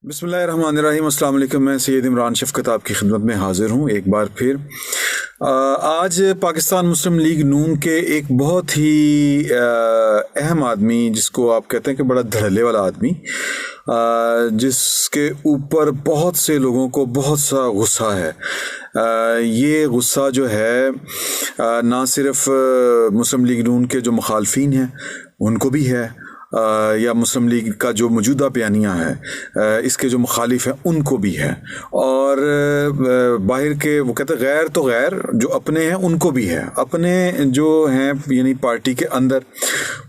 बिस्मिल्लाहिर्रहमानिर्रहीम। अस्सलाम वालेकुम। मैं सैयद इमरान शफकत आपकी खिदमत में हाजिर हूँ एक बार फिर। आज पाकिस्तान मुस्लिम लीग नून के एक बहुत ही अहम आदमी, जिसको आप कहते हैं कि बड़ा धड़ल्ले वाला आदमी, जिसके ऊपर बहुत से लोगों को बहुत सा गुस्सा है। ये गुस्सा जो है ना सिर्फ मुस्लिम लीग नून के जो मुखालफीन हैं उनको भी है, या मुस्लिम लीग का जो मौजूदा बयानिया है इसके जो मुखालिफ हैं उनको भी है, और बाहर के वो कहते हैं गैर तो गैर जो अपने हैं उनको भी है। अपने जो हैं यानी पार्टी के अंदर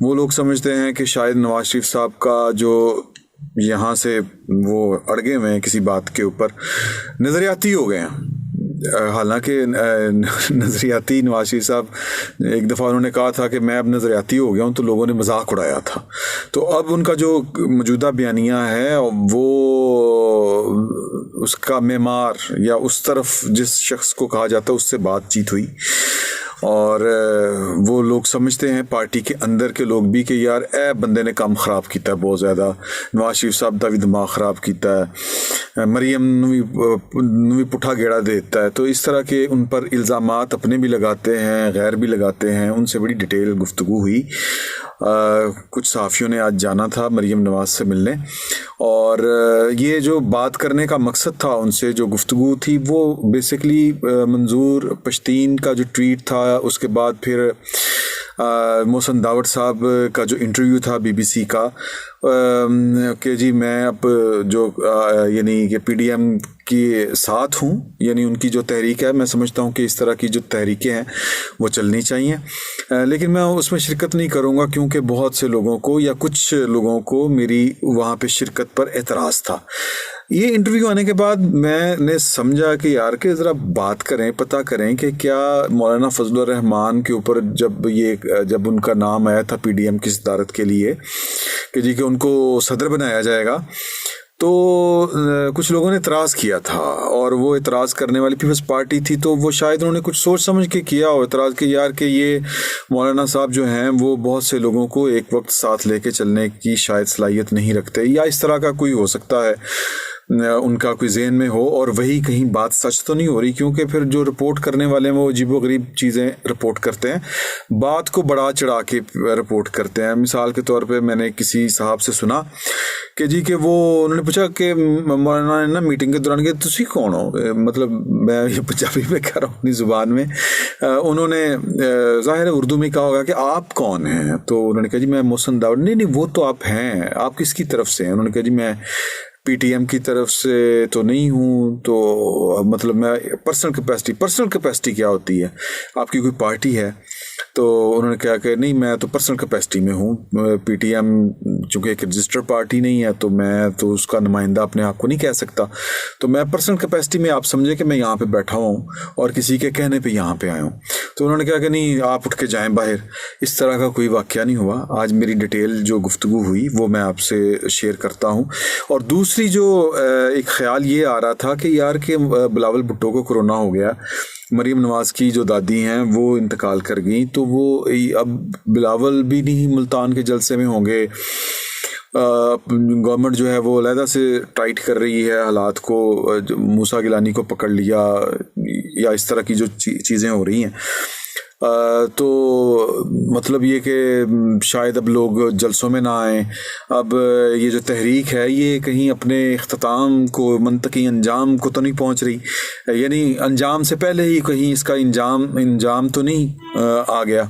वो लोग समझते हैं कि शायद नवाज शरीफ साहब का जो यहाँ से वो अड़गे हुए हैं किसी बात के ऊपर, नज़रियाती हो गए हैं। हालांकि नज़रियाती नवाज शरीफ साहब, एक दफ़ा उन्होंने कहा था कि मैं अब नज़रियाती हो गया हूँ, तो लोगों ने मजाक उड़ाया था। तो अब उनका जो मौजूदा बयानिया है वो उसका मेमार या उस तरफ जिस शख्स को कहा जाता है उससे बातचीत हुई, और वो लोग समझते हैं पार्टी के अंदर के लोग भी कि यार ए बंदे ने काम ख़राब किया है बहुत ज़्यादा, नवाज शरीफ साहब का भी दिमाग ख़राब किया है, मरियम भी पुठा गेड़ा देता है। तो इस तरह के उन पर इल्ज़ामात अपने भी लगाते हैं, गैर भी लगाते हैं। उनसे बड़ी डिटेल गुफ्तगू हुई। कुछ सहाफ़ियों ने आज जाना था मरियम नवाज से मिलने, और ये जो बात करने का मकसद था उनसे, जो गुफ्तगू थी, वो बेसिकली मंजूर पश्तीन का जो ट्वीट था, उसके बाद फिर मोहसिन दावड़ साहब का जो इंटरव्यू था बीबीसी का, कि जी मैं अब जो यानी कि पीडीएम के साथ हूँ, यानी उनकी जो तहरीक है, मैं समझता हूँ कि इस तरह की जो तहरीकें हैं वो चलनी चाहिए, लेकिन मैं उसमें शिरकत नहीं करूँगा क्योंकि बहुत से लोगों को या कुछ लोगों को मेरी वहाँ पे शिरकत पर एतराज़ था। ये इंटरव्यू आने के बाद मैंने समझा कि यार के ज़रा बात करें, पता करें कि क्या मौलाना फजलुर रहमान के ऊपर जब उनका नाम आया था पीडीएम की सदारत के लिए कि जी कि उनको सदर बनाया जाएगा, तो कुछ लोगों ने इतराज़ किया था, और वो इतराज़ करने वाली पीपल्स पार्टी थी, तो वो शायद उन्होंने कुछ सोच समझ के किया हो इतराज़ के, यार कि ये मौलाना साहब जो हैं वो बहुत से लोगों को एक वक्त साथ लेके चलने की शायद सलाहियत नहीं रखते, या इस तरह का कोई हो सकता है उनका कोई ज़हन में हो, और वही कहीं बात सच तो नहीं हो रही, क्योंकि फिर जो रिपोर्ट करने वाले हैं वो अजीबोगरीब चीज़ें रिपोर्ट करते हैं, बात को बढ़ा चढ़ा के रिपोर्ट करते हैं। मिसाल के तौर पे मैंने किसी साहब से सुना कि जी कि वो उन्होंने पूछा कि मौलाना ने ना मीटिंग के दौरान कि तुसी कौन हो, मतलब मैं ये पंजाबी में कह रहा हूँ अपनी ज़ुबान में, उन्होंने ज़ाहिर उर्दू में कहा होगा कि आप कौन हैं, तो उन्होंने कहा जी मैं मोहसिन दावड़। नहीं वो तो आप हैं, आप किसकी तरफ से हैं? उन्होंने कहा जी मैं पीटीएम की तरफ से तो नहीं हूँ, तो मतलब मैं पर्सनल कैपेसिटी क्या होती है, आपकी कोई पार्टी है? तो उन्होंने कहा कि नहीं मैं तो पर्सनल कैपेसिटी में हूँ, पीटीएम चूँकि एक रजिस्टर्ड पार्टी नहीं है तो मैं तो उसका नुमाइंदा अपने आप को नहीं कह सकता, तो मैं पर्सनल कैपेसिटी में आप समझे कि मैं यहाँ पे बैठा हुआ हूँ और किसी के कहने पे यहाँ पे आया हूँ। तो उन्होंने कहा कि नहीं आप उठ के जाएं बाहर, इस तरह का कोई वाक़या नहीं हुआ। आज मेरी डिटेल जो गुफ्तगू हुई वो मैं आपसे शेयर करता हूँ। और दूसरी जो एक ख़्याल ये आ रहा था कि यार के बिलावल भुट्टो को कोरोना हो गया, मरीम नवाज़ की जो दादी हैं वो इंतकाल कर गई, तो वो अब बिलावल भी नहीं मुल्तान के जलसे में होंगे। गवर्नमेंट जो है वो अलहदा से टाइट कर रही है हालात को, मूसा गिलानी को पकड़ लिया, या इस तरह की जो चीज़ें हो रही हैं, तो मतलब ये कि शायद अब लोग जलसों में ना आएँ। अब ये जो तहरीक है ये कहीं अपने इख्तिताम को, मंतकी अंजाम को तो नहीं पहुंच रही, यानी अंजाम से पहले ही कहीं इसका इंजाम तो नहीं आ गया,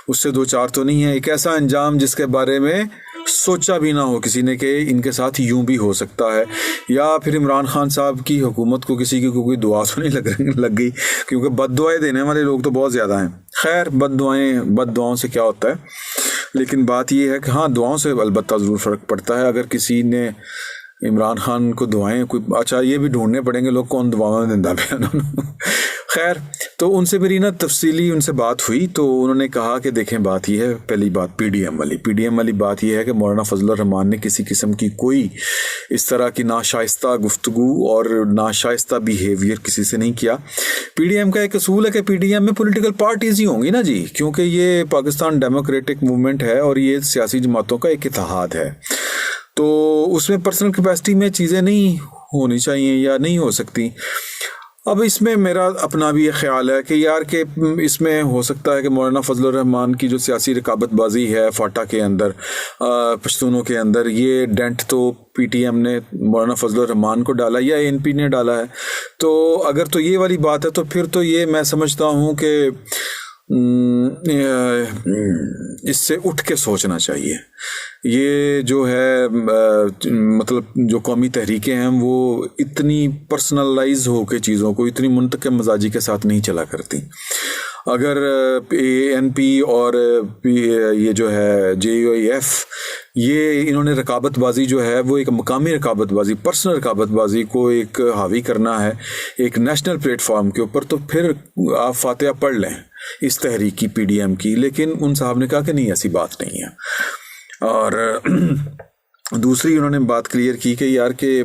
उससे दो चार तो नहीं है, एक ऐसा अंजाम जिसके बारे में सोचा भी ना हो किसी ने कि इनके साथ यूं भी हो सकता है, या फिर इमरान खान साहब की हुकूमत को किसी की कोई दुआ तो नहीं लग गई, क्योंकि बद्दुआएं देने वाले लोग तो बहुत ज़्यादा हैं। खैर बद्दुआओं से क्या होता है, लेकिन बात यह है कि हाँ दुआओं से अलबत्ता ज़रूर फ़र्क पड़ता है। अगर किसी ने इमरान खान को दुआएं कोई, अच्छा ये भी ढूंढने पड़ेंगे लोग कौन दुआएं देंदा पे। खैर, तो उनसे मेरी ना तफसीली उनसे बात हुई, तो उन्होंने कहा कि देखें बात यह है, पहली बात पीडीएम वाली बात यह है कि मौलाना फजलुर रहमान ने किसी किस्म की कोई इस तरह की नाशाइस्ता गुफ्तगू और नाशाइस्ता बिहेवियर किसी से नहीं किया। पीडीएम का एक असूल है कि पीडीएम में पॉलिटिकल पार्टीज ही होंगी ना जी, क्योंकि ये पाकिस्तान डेमोक्रेटिक मूवमेंट है और ये सियासी जमातों का एक इत्तेहाद है। تو اس میں پرسنل کیپیسٹی میں چیزیں نہیں ہونی چاہیے یا نہیں ہو سکتی. اب اس میں میرا اپنا بھی یہ خیال ہے کہ یار کہ اس میں ہو سکتا ہے کہ مولانا فضل الرحمان کی جو سیاسی رقابت بازی ہے فاٹا کے اندر، پشتونوں کے اندر، یہ ڈینٹ تو پی ٹی ایم نے مولانا فضل الرحمان کو ڈالا یا این پی نے ڈالا ہے. تو اگر تو یہ والی بات ہے تو پھر تو یہ میں سمجھتا ہوں کہ اس سے اٹھ کے سوچنا چاہیے. یہ جو ہے مطلب جو قومی تحریکیں ہیں وہ اتنی پرسنلائز ہو کے چیزوں کو اتنی منتخب مزاجی کے ساتھ نہیں چلا کرتی. اگر این پی اور یہ جو ہے جے یو آئی ایف، یہ انہوں نے رقابت بازی جو ہے وہ ایک مقامی رقابت بازی، پرسنل رقابت بازی کو ایک حاوی کرنا ہے ایک نیشنل پلیٹ فارم کے اوپر، تو پھر آپ فاتحہ پڑھ لیں اس تحریک کی، پی ڈی ایم کی. لیکن ان صاحب نے کہا کہ نہیں، ایسی بات نہیں ہے. اور دوسری انہوں نے بات کلیئر کی کہ یار کہ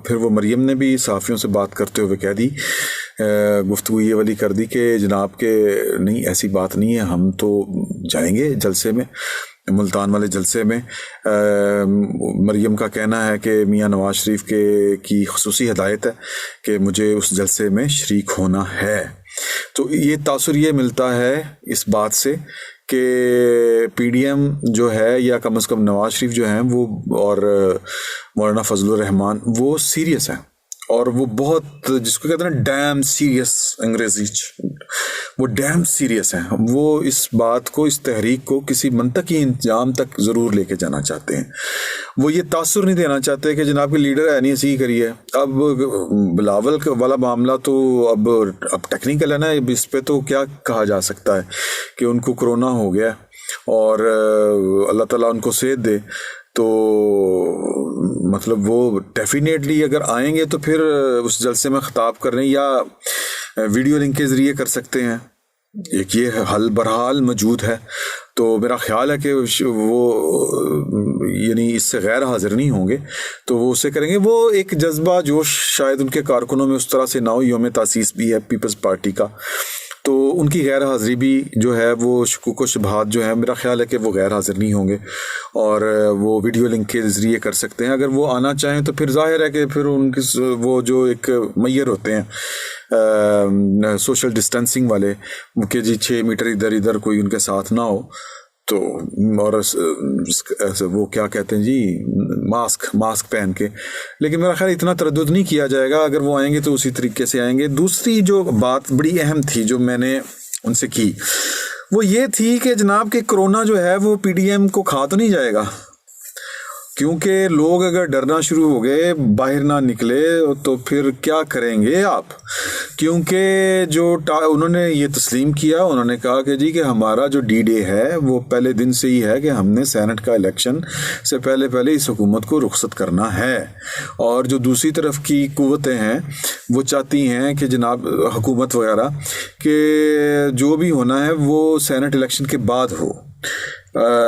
پھر وہ مریم نے بھی صحافیوں سے بات کرتے ہوئے کہہ دی، گفتگو یہ والی کر دی کہ جناب کہ نہیں ایسی بات نہیں ہے، ہم تو جائیں گے جلسے میں، ملتان والے جلسے میں. مریم کا کہنا ہے کہ میاں نواز شریف کی خصوصی ہدایت ہے کہ مجھے اس جلسے میں شریک ہونا ہے. تو یہ تاثر یہ ملتا ہے اس بات سے کہ پی ڈی ایم جو ہے یا کم از کم نواز شریف جو ہیں وہ اور مولانا فضل الرحمان وہ سیریس ہیں، اور وہ بہت جس کو کہتے ہیں ڈیم سیریس، انگریزی وہ ڈیم سیریس ہیں. وہ اس بات کو، اس تحریک کو کسی منطقی انجام تک ضرور لے کے جانا چاہتے ہیں. وہ یہ تاثر نہیں دینا چاہتے کہ جناب کے لیڈر ہے نہیں اسی کریے. اب بلاول والا معاملہ تو اب ٹیکنیکل ہے نا، اس پہ تو کیا کہا جا سکتا ہے کہ ان کو کرونا ہو گیا اور اللہ تعالیٰ ان کو صحت دے. تو مطلب وہ ڈیفینیٹلی اگر آئیں گے تو پھر اس جلسے میں خطاب کرنے یا ویڈیو لنک کے ذریعے کر سکتے ہیں. ایک یہ حل برحال موجود ہے. تو میرا خیال ہے کہ وہ یعنی اس سے غیر حاضر نہیں ہوں گے تو وہ اسے کریں گے. وہ ایک جذبہ جوش شاید ان کے کارکنوں میں اس طرح سے نہ ہو. یوم تاسیس بھی ہے پیپلز پارٹی کا، تو ان کی غیر حاضری بھی جو ہے وہ شکوک و شبہات جو ہے میرا خیال ہے کہ وہ غیر حاضر نہیں ہوں گے اور وہ ویڈیو لنک کے ذریعے کر سکتے ہیں. اگر وہ آنا چاہیں تو پھر ظاہر ہے کہ پھر ان کی وہ جو ایک میئر ہوتے ہیں سوشل ڈسٹینسنگ والے کہ جی 6 میٹر ادھر کوئی ان کے ساتھ نہ ہو، تو اور وہ کیا کہتے ہیں جی ماسک پہن کے. لیکن میرا خیال اتنا تردد نہیں کیا جائے گا. اگر وہ آئیں گے تو اسی طریقے سے آئیں گے. دوسری جو بات بڑی اہم تھی جو میں نے ان سے کی وہ یہ تھی کہ جناب کہ کرونا جو ہے وہ پی ڈی ایم کو کھا تو نہیں جائے گا، کیونکہ لوگ اگر ڈرنا شروع ہو گئے، باہر نہ نکلے تو پھر کیا کریں گے آپ. کیونکہ جو انہوں نے یہ تسلیم کیا، انہوں نے کہا کہ جی کہ ہمارا جو ڈی ڈے ہے وہ پہلے دن سے ہی ہے کہ ہم نے سینٹ کا الیکشن سے پہلے اس حکومت کو رخصت کرنا ہے. اور جو دوسری طرف کی قوتیں ہیں وہ چاہتی ہیں کہ جناب حکومت وغیرہ کہ جو بھی ہونا ہے وہ سینٹ الیکشن کے بعد ہو.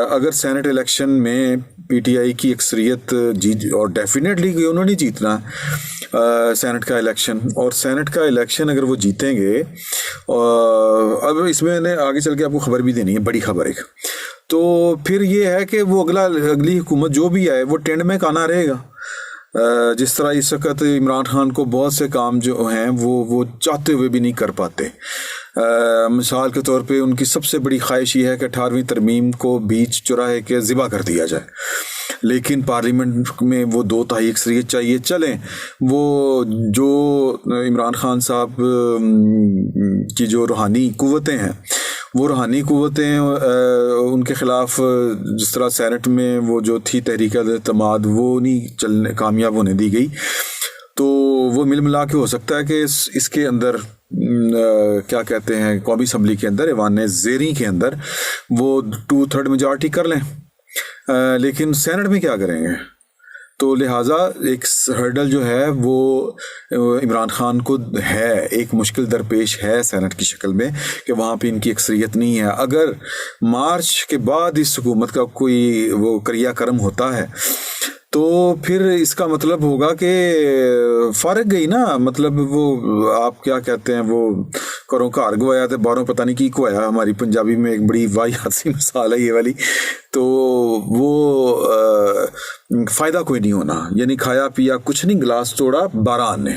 اگر سینٹ الیکشن میں پی ٹی آئی کی اکثریت جیت، اور ڈیفینیٹلی کہ انہوں نے جیتنا سینٹ کا الیکشن، اور سینٹ کا الیکشن اگر وہ جیتیں گے، اب اس میں نے آگے چل کے آپ کو خبر بھی دینی ہے، بڑی خبر ایک، تو پھر یہ ہے کہ وہ اگلی حکومت جو بھی آئے وہ ٹینڈ میں کانا رہے گا. جس طرح اس وقت عمران خان کو بہت سے کام جو ہیں وہ چاہتے ہوئے بھی نہیں کر پاتے. مثال کے طور پہ ان کی سب سے بڑی خواہش یہ ہے کہ 18ویں ترمیم کو بیچ چوراہے کے ذبح کر دیا جائے، لیکن پارلیمنٹ میں وہ 2/3 اکثریت چاہیے. چلیں وہ جو عمران خان صاحب کی جو روحانی قوتیں ہیں، وہ روحانی قوتیں ان کے خلاف جس طرح سینٹ میں وہ جو تھی تحریک اعتماد وہ نہیں کامیاب ہونے دی گئی، تو وہ مل ملا کے ہو سکتا ہے کہ اس کے اندر کیا کہتے ہیں قومی اسمبلی کے اندر، ایوان زیریں کے اندر وہ 2/3 میجارٹی کر لیں. لیکن سینٹ میں کیا کریں گے؟ تو لہٰذا ایک ہرڈل جو ہے وہ عمران خان کو ہے، ایک مشکل درپیش ہے سینٹ کی شکل میں کہ وہاں پہ ان کی اکثریت نہیں ہے. اگر مارچ کے بعد اس حکومت کا کوئی وہ کریا کرم ہوتا ہے تو پھر اس کا مطلب ہوگا کہ فارغ گئی نا. مطلب وہ آپ کیا کہتے ہیں، وہ کروں کار گوایا تھے باروں پتہ نہیں کی گوایا، ہماری پنجابی میں ایک بڑی واحد سی مثال ہے یہ والی. تو وہ फ़ायदा कोई नहीं होना, यानी खाया पिया कुछ नहीं, गिलास तोड़ा बारान ने,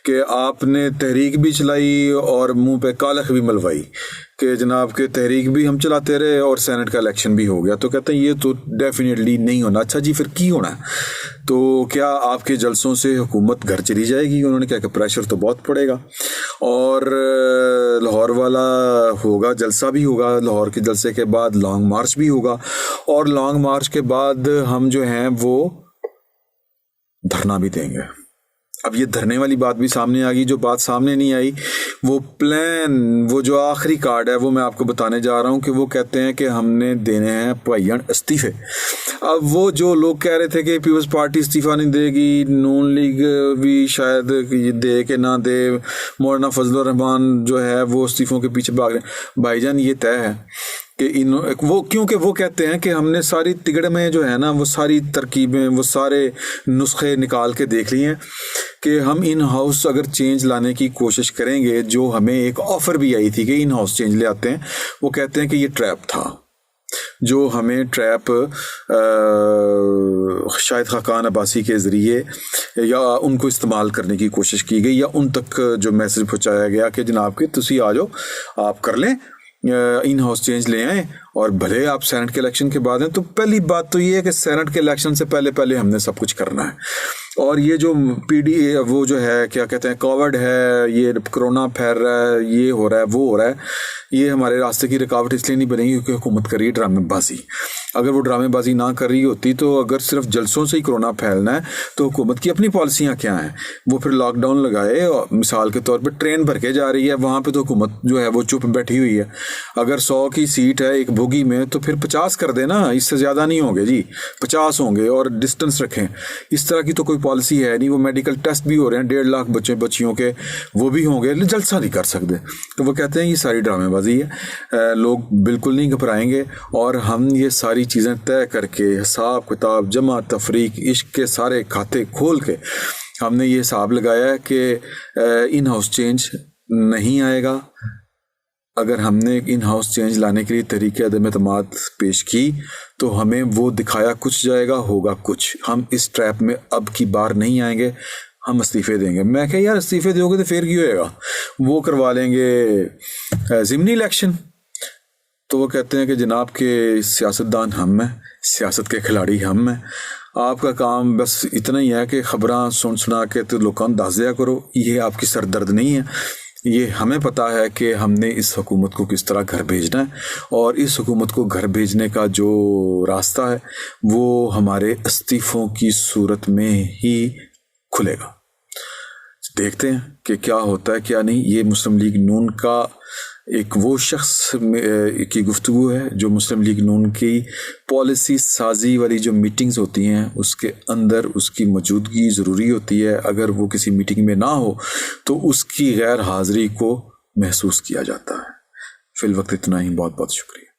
कि आपने तहरीक भी चलाई और मुंह पे कालख भी मलवाई कि जनाब के तहरीक भी हम चलाते रहे और सेनेट का इलेक्शन भी हो गया। तो कहते हैं ये तो डेफिनेटली नहीं होना। अच्छा जी, फिर की होना है? तो क्या आपके जलसों से हुकूमत घर चली जाएगी? उन्होंने कहा कि प्रेशर तो बहुत पड़ेगा और लाहौर वाला होगा, जलसा भी होगा, लाहौर के जलसे के बाद लॉन्ग मार्च भी होगा और लॉन्ग मार्च के बाद हम जो हैं वो धरना भी देंगे। अब ये धरने वाली बात भी सामने आ गई। जो बात सामने नहीं आई वो प्लान, वो जो आखिरी कार्ड है वो मैं आपको बताने जा रहा हूँ कि वो कहते हैं कि हमने देने हैं भाईजान इस्तीफे। अब वो जो लोग कह रहे थे कि पीपल्स पार्टी इस्तीफा नहीं देगी, नून लीग भी शायद दे के ना दे, मौलाना फजलुर रहमान जो है वो इस्तीफों के पीछे भाग रहे हैं। भाईजान ये तय है कि वो, क्योंकि वो कहते हैं कि हमने सारी तिगड़ में जो है ना वो सारी तरकीबें, वो सारे नुस्खे निकाल के देख लिए हैं कि हम इन हाउस अगर चेंज लाने की कोशिश करेंगे, जो हमें एक ऑफ़र भी आई थी कि इन हाउस चेंज ले आते हैं, वो कहते हैं कि ये ट्रैप था, जो हमें ट्रैप शाहिद खाकान अब्बासी के ज़रिए या उनको इस्तेमाल करने की कोशिश की गई, या उन तक जो मैसेज पहुंचाया गया कि जनाब के तुसी आ जाओ, आप कर लें, इन हाउस चेंज ले आए और भले आप सेनेट के इलेक्शन के बाद हैं। तो पहली बात तो ये है कि सेनेट के इलेक्शन से पहले पहले हमने सब कुछ करना है। और ये जो पीडी वो जो है क्या कहते हैं कोविड है, ये कोरोना फैल रहा है, ये हो रहा है, वो हो रहा है, ये हमारे रास्ते की रुकावट इसलिए नहीं बनेगी क्योंकि हुकूमत कर रही है ड्रामेबाजी। अगर वो ड्रामेबाजी ना कर रही होती तो अगर सिर्फ जलसों से ही कोरोना फैलना है तो हुकूमत की अपनी पॉलिसियाँ क्या हैं? वो फिर लॉकडाउन लगाए, और मिसाल के तौर पर ट्रेन भर के जा रही है, वहाँ पर तो हुकूमत जो है वो चुप बैठी हुई है। अगर 100 की सीट है एक बोगी में तो फिर 50 कर देना, इससे ज़्यादा नहीं होंगे जी, 50 होंगे और डिस्टेंस रखें। इस तरह की तो कोई पॉलिसी है नहीं। वो मेडिकल टेस्ट भी हो रहे हैं 1.5 लाख बच्चियों के, वो भी होंगे, जलसा नहीं कर सकते। तो वो कहते हैं ये सारी ड्रामेबाजी है, लोग बिल्कुल नहीं घबराएंगे और हम ये सारी चीज़ें तय करके हिसाब किताब जमा तफरीक इश्क के सारे खाते खोल के हमने ये हिसाब लगाया है कि इन हाउस चेंज नहीं आएगा। अगर हमने इन हाउस चेंज लाने के लिए तरीके अदम एतमाद पेश की तो हमें वो दिखाया कुछ जाएगा, होगा कुछ। हम इस ट्रैप में अब की बार नहीं आएंगे, हम इस्तीफे देंगे। मैं कहा यार इस्तीफे दोगे तो फिर क्यों होएगा, वो करवा लेंगे ज़िमनी इलेक्शन। तो वो कहते हैं कि जनाब के सियासतदान हम हैं, सियासत के खिलाड़ी हम हैं, आपका काम बस इतना ही है कि खबरां सुना के तो लोगों को दस दिया करो, ये आपकी सरदर्द नहीं है। ये हमें पता है कि हमने इस हुकूमत को किस तरह घर भेजना है और इस हुकूमत को घर भेजने का जो रास्ता है वो हमारे इस्तीफ़ों की सूरत में ही खुलेगा। देखते हैं कि क्या होता है क्या नहीं। ये मुस्लिम लीग नून का एक वो शख्स की गुफ्तगू है जो मुस्लिम लीग नून की पॉलिसी साजी वाली जो मीटिंग्स होती हैं उसके अंदर उसकी मौजूदगी ज़रूरी होती है। अगर वो किसी मीटिंग में ना हो तो उसकी गैर हाज़िरी को महसूस किया जाता है। फिल वक्त इतना ही, बहुत बहुत शुक्रिया।